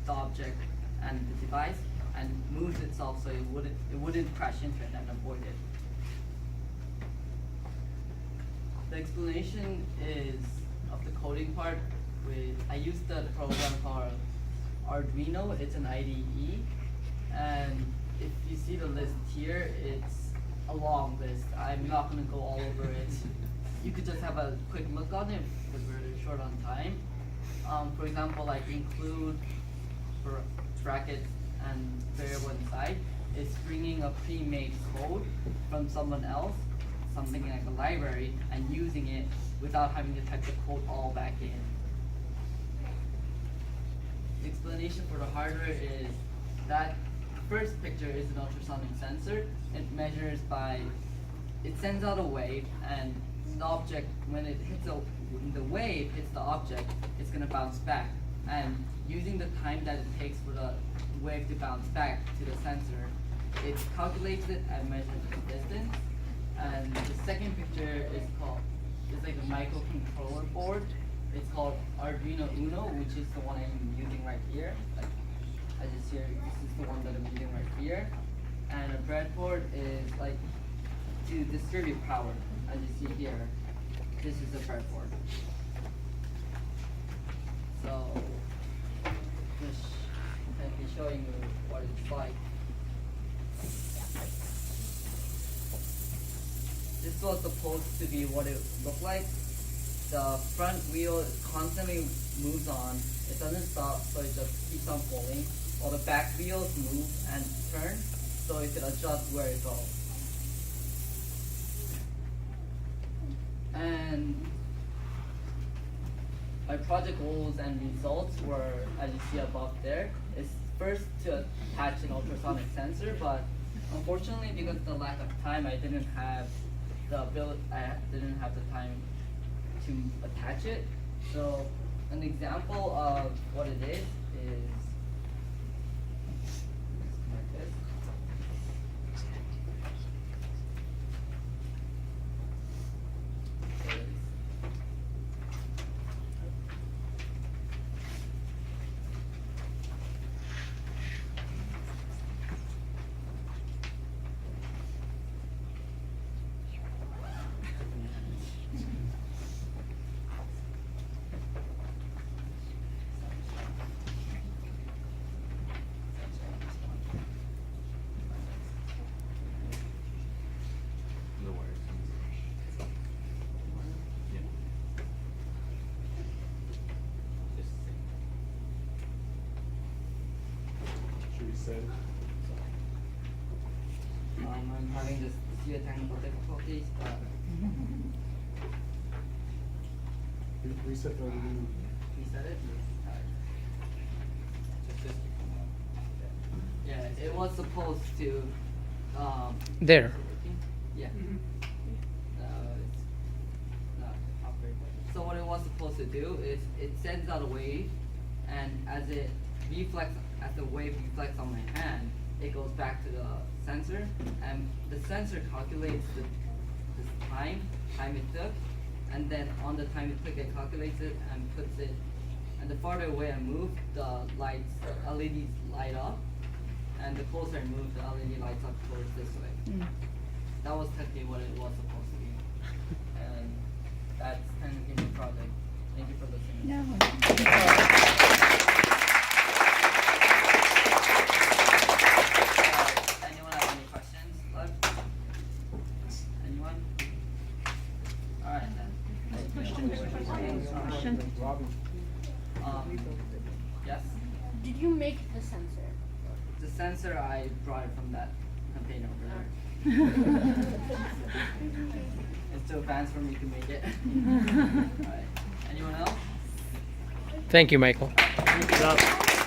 the object and the device and moves itself so it wouldn't crash into it and avoid it. The explanation is of the coding part. I used the program called Arduino. It's an IDE, and if you see the list here, it's a long list. I'm not going to go all over it. You could just have a quick look on it because we're short on time. For example, like include for brackets and variable inside is bringing a pre-made code from someone else, something like a library, and using it without having to type the code all back in. The explanation for the hardware is that first picture is an ultrasonic sensor. It measures by, it sends out a wave, and the object, when it hits the wave hits the object, it's going to bounce back. And using the time that it takes for the wave to bounce back to the sensor, it calculates it and measures the distance. And the second picture is it's like a microcontroller board. It's called Arduino Uno, which is the one I'm using right here. Like, as you see, this is the one that I'm using right here. And a breadboard is like to distribute power, as you see here. This is a breadboard. So, just be showing you what it's like. This was supposed to be what it looked like. The front wheel constantly moves on. It doesn't stop, so it just keeps on pulling. While the back wheels move and turn, so it can adjust where it goes. And my project goals and results were, as you see above there, is first to attach an ultrasonic sensor, but unfortunately, because of the lack of time, I didn't have the time to attach it. So an example of what it is like this. I'm having just a few technical difficulties, but reset the reset it. Yeah, it was supposed to. There. Yeah. It's not operating. So what it was supposed to do is it sends out a wave, and as the wave reflects on my hand, it goes back to the sensor, and the sensor calculates the time it took, and then on the time it took, it calculates it and puts it. And the farther away I move, the LEDs light up, and the closer I move, the LED lights up towards this way. That was technically what it was supposed to be, and that's kind of the project. Thank you for listening. Yes? Did you make the sensor? The sensor, I brought it from that container over there. It's too advanced for me to make it. Alright. Anyone else? Thank you, Michael. Thank you.